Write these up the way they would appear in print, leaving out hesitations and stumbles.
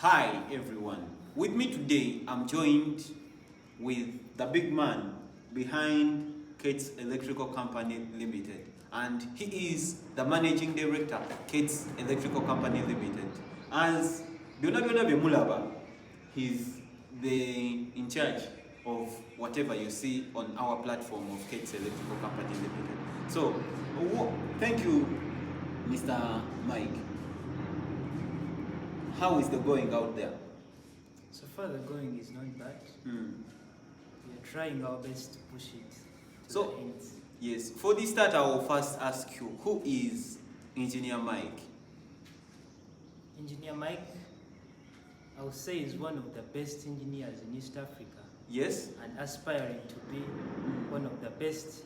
Hi everyone, with me today I'm joined with the big man behind Cates Electrical Company Ltd, and he is the managing director Cates Electrical Company Ltd. As Bionabiola Bemulaba, he's the in charge of whatever you see on our platform of Cates Electrical Company Ltd. So thank you, Mr. Mike. How is the going out there? So far the going is not bad. We are trying our best to push it to the ends. Yes, for this start I will first ask you, who is Engineer Mike? Engineer Mike, I would say, is one of the best engineers in East Africa. Yes. And aspiring to be one of the best,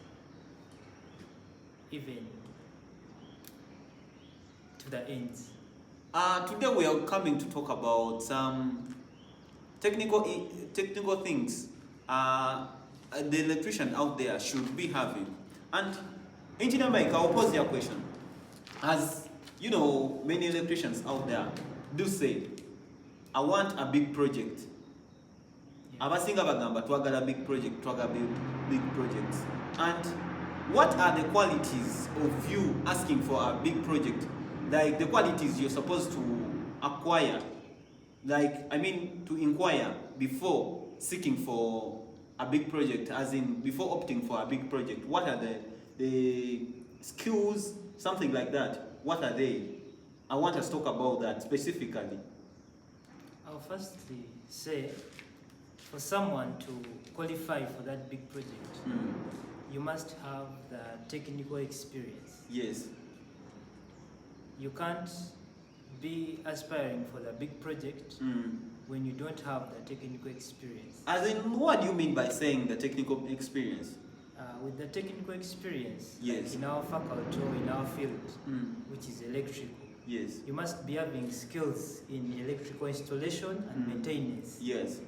even to the ends. Today we are coming to talk about some technical things the electrician out there should be having. And Engineer Mike, I'll pose your question. As you know, many electricians out there do say, I want a big project. Abasinga bagamba twagala big project, big projects. And what are the qualities of you asking for a big project? Like the qualities you're supposed to acquire, to inquire before seeking for a big project, as in before opting for a big project. What are the skills, something like that? What are they? I want us to talk about that specifically. I'll firstly say, for someone to qualify for that big project, you must have the technical experience. Yes. You can't be aspiring for the big project when you don't have the technical experience. As in, what do you mean by saying the technical experience? With the technical experience, yes, like in our faculty or in our field, which is electrical, yes, you must be having skills in electrical installation and maintenance. Yes.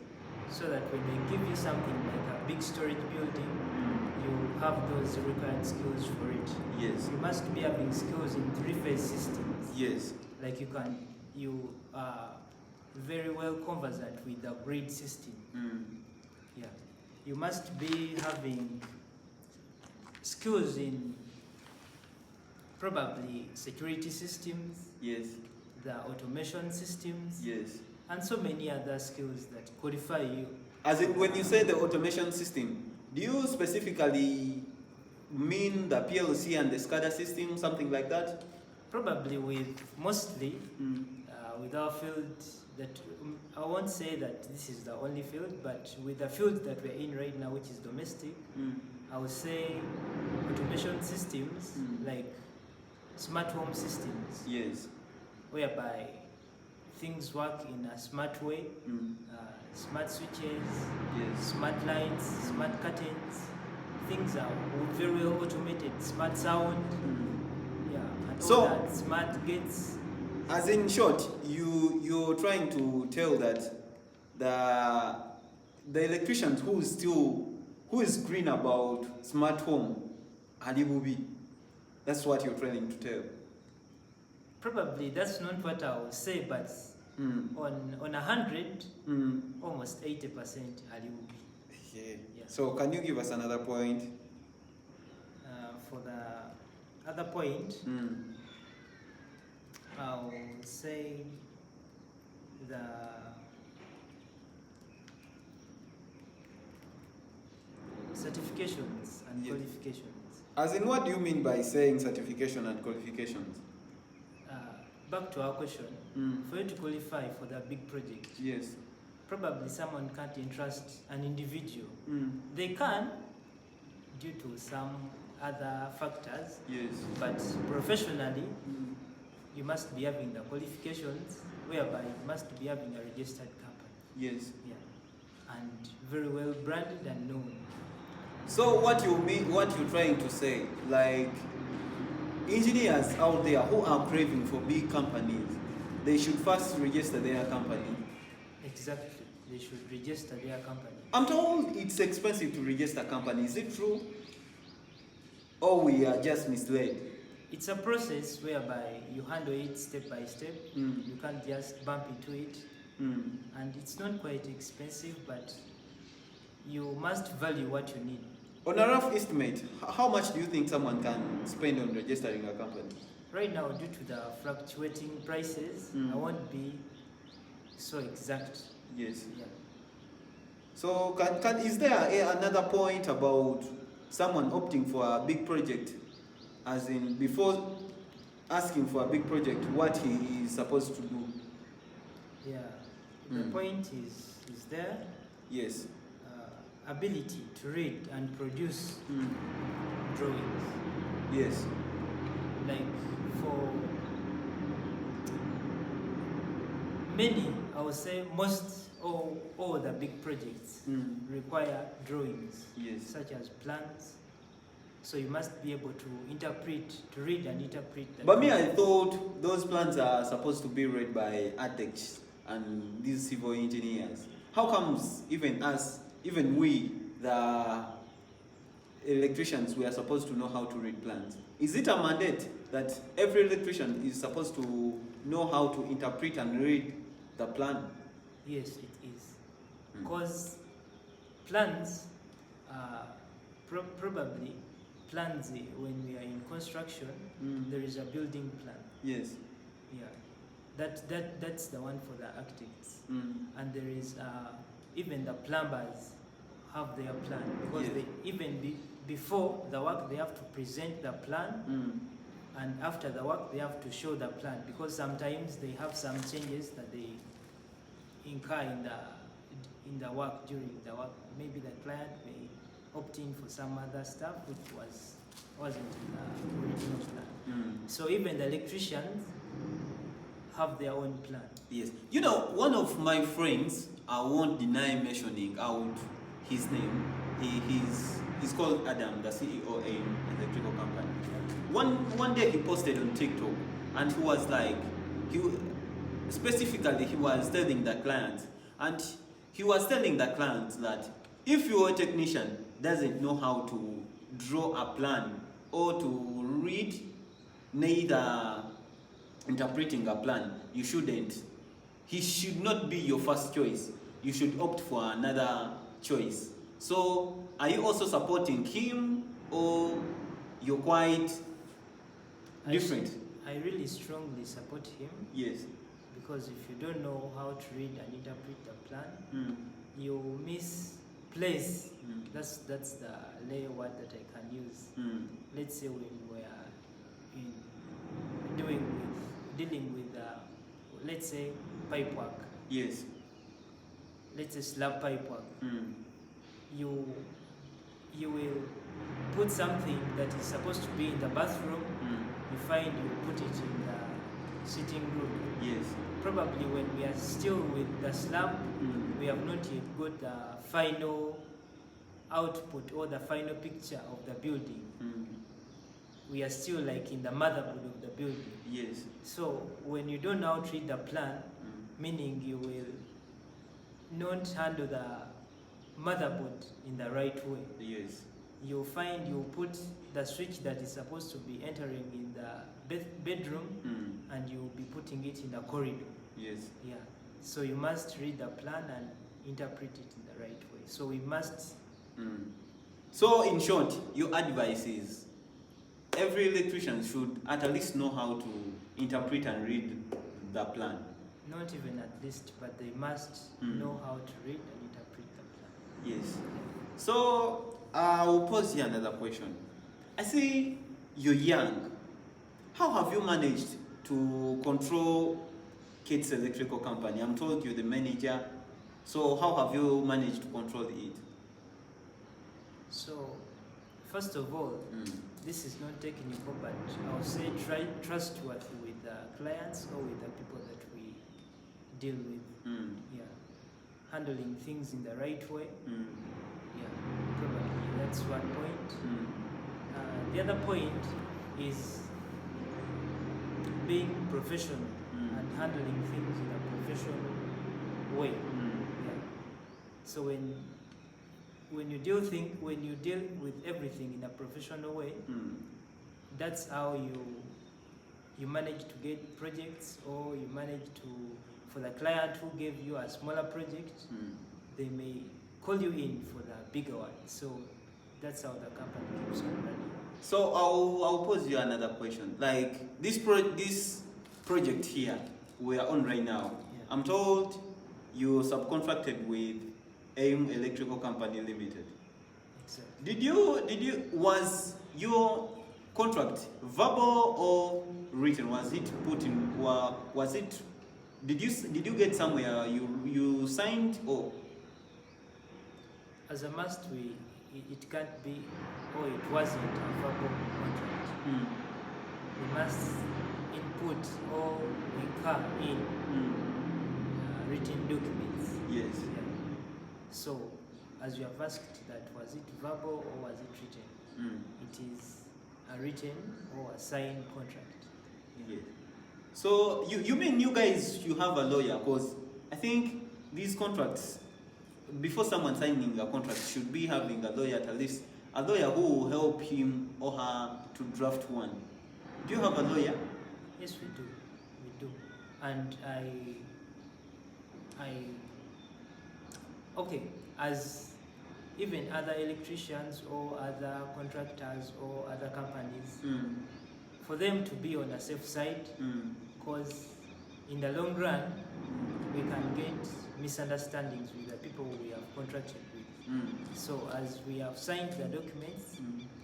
So that when they give you something like a big storage building, you have those required skills for it. Yes. You must be having skills in three-phase systems. Yes. Like you are very well conversant with the grid system. Yeah. You must be having skills in probably security systems. Yes. The automation systems. Yes. And so many other skills that qualify you. As in, when you say the automation system, do you specifically mean the PLC and the SCADA system, something like that? Probably mostly with our field, that I won't say that this is the only field, but with the field that we're in right now, which is domestic, I would say automation systems like smart home systems. Yes. Whereby things work in a smart way, smart switches, yes, smart lights, smart curtains. Things are very well automated, smart sound, and all that, smart gates. As in short, you're trying to tell that the electricians who is green about smart home, Alibubi, that's what you're trying to tell. Probably that's not what I would say, but on 100, almost 80% Alibubi. Yeah. So can you give us another point? For the other point, I'll say the certifications and qualifications. As in, what do you mean by saying certification and qualifications? Back to our question, for you to qualify for the big project, yes, probably someone can't entrust an individual. They can, due to some other factors, yes, but professionally, you must be having the qualifications, whereby you must be having a registered company. Yes. Yeah. And very well branded and known. So what you mean, what you're trying to say, like engineers out there who are craving for big companies, they should first register their company. Exactly. They should register their company. I'm told it's expensive to register a company. Is it true? Or we are just misled? It's a process whereby you handle it step by step. You can't just bump into it. and it's not quite expensive, but you must value what you need. On a rough estimate, how much do you think someone can spend on registering a company? Right now, due to the fluctuating prices, I won't be so exact. Yes. Yeah. So is there another point about someone opting for a big project, as in before asking for a big project, what he is supposed to do? Yeah, the point is there. Yes. Ability to read and produce drawings. Yes. Like for many, I would say most all the big projects require drawings, Yes. such as plans. So you must be able to read and interpret. But me, I thought those plans are supposed to be read by architects and these civil engineers. How comes even we, the electricians, we are supposed to know how to read plans? Is it a mandate that every electrician is supposed to know how to interpret and read the plan? Yes, it is. Because plans probably plans when we are in construction, there is a building plan. Yes. Yeah, that's the one for the architects. And there is even the plumbers have their plan, because Yes. they before the work they have to present the plan, and after the work they have to show the plan, because sometimes they have some changes that they incur in the work during the work. Maybe the client may opt in for some other stuff which wasn't in the original plan. So even the electricians have their own plan. Yes. You know, one of my friends, I won't deny mentioning out his name. He's called Adam, the CEO in electrical company. One day he posted on TikTok, and he was like, specifically he was telling the client, and he was telling the client that if your technician doesn't know how to draw a plan or to read, neither interpreting a plan, you shouldn't. He should not be your first choice. You should opt for another choice. So, are you also supporting him, or you're quite different? I really strongly support him. Yes. Because if you don't know how to read and interpret the plan, you misplace. That's the layer word that I can use. Let's say when we are dealing with let's say pipe work. Yes. Let's say slab pipe work. You will put something that is supposed to be in the bathroom. You find you put it in the sitting room. Yes. Probably when we are still with the slab, we have not yet got the final output or the final picture of the building. We are still like in the motherboard of the building. Yes. So when you don't know how to read the plan, meaning you will not handle the motherboard in the right way. Yes. You'll find you put the switch that is supposed to be entering in the bedroom, and you'll be putting it in the corridor. Yes. Yeah. So you must read the plan and interpret it in the right way. So we must. So in short, your advice is every electrician should at least know how to interpret and read the plan. Not even at least, but they must know how to read and interpret the plan. Yes. So I'll pose here another question. I see you're young. How have you managed to control Cates Electrical Company? I'm told you're the manager. So how have you managed to control it? So, first of all, this is not technical, but I would say try trustworthy with the clients or with the people that we deal with. Yeah, handling things in the right way. Yeah, probably that's one point. The other point is being professional and handling things in a professional way. Yeah. So when you deal with everything in a professional way, that's how you manage to get projects, or you manage to For the client who gave you a smaller project, they may call you in for the bigger one. So that's how the company keeps on running. So I'll pose you another question. Like this project here we are on right now, I'm told you subcontracted with Pioneer Electrical Company Ltd. Exactly. Was your contract verbal or written? Was it put in? Was it? Did you get somewhere you signed or? As a must, it can't be, or it wasn't a verbal contract. We must input or incur in written documents. Yes. Yeah. So, as you have asked, that was it verbal or was it written? It is a written or a signed contract. Yeah. So you mean you guys you have a lawyer? Because I think these contracts, before someone signing a contract, should be having a lawyer, at least a lawyer who will help him or her to draft one. Do you have a lawyer? Yes, we do. We do. And okay, as even other electricians or other contractors or other companies, for them to be on the safe side, because in the long run, we can get misunderstandings with the people we have contracted with. So as we have signed the documents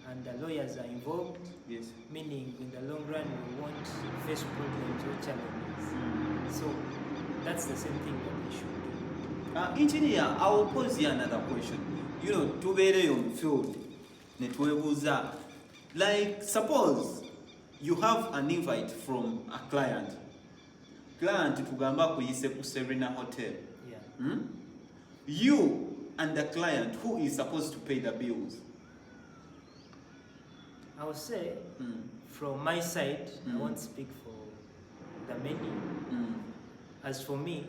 and the lawyers are involved, yes, meaning in the long run we won't face problems or challenges. So that's the same thing that we should do. Engineer, I will pose you another question. You know, to be on field, like suppose you have an invite from a client tugamba kuyise ku Serena Hotel. Yeah. You and the client, who is supposed to pay the bills? I would say, from my side, I won't speak for the many. As for me,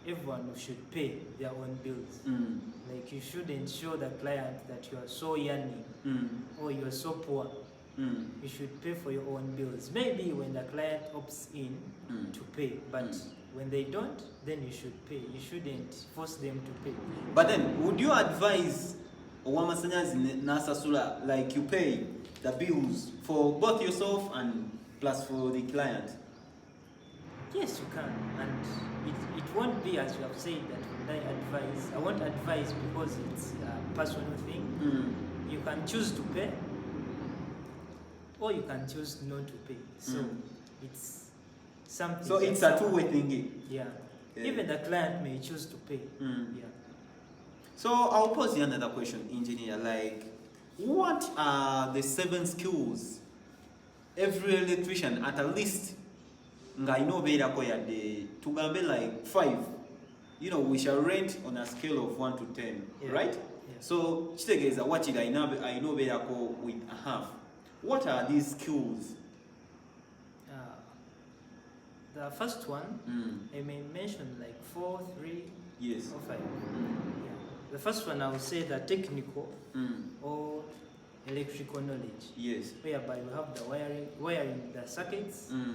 everyone should pay their own bills. Like you shouldn't show the client that you are so yearning or you are so poor. You should pay for your own bills. Maybe when the client opts in to pay, but when they don't, then you should pay. You shouldn't force them to pay. But then, would you advise Owamasanyazi Nasasula, like you pay the bills for both yourself and plus for the client? Yes, you can. And it won't be as you have said that when I advise. I won't advise because it's a personal thing. You can choose to pay or you can choose not to pay. So it's something. So it's a two-way thing. Yeah. Even the client may choose to pay. Yeah. So I'll pose you another question, engineer. Like, what are the 7 skills every electrician at least ngainobeerako yadde tugambe like 5? You know, we shall rate on a scale of 1 to 10, right? Yeah. So kitegeeza wakiri ayinobeerako with a half. What are these skills? The first one, I may mention like 4, 3, yes, or 5. Yeah. The first one I would say the technical or electrical knowledge. Yes. Whereby you have the wiring the circuits.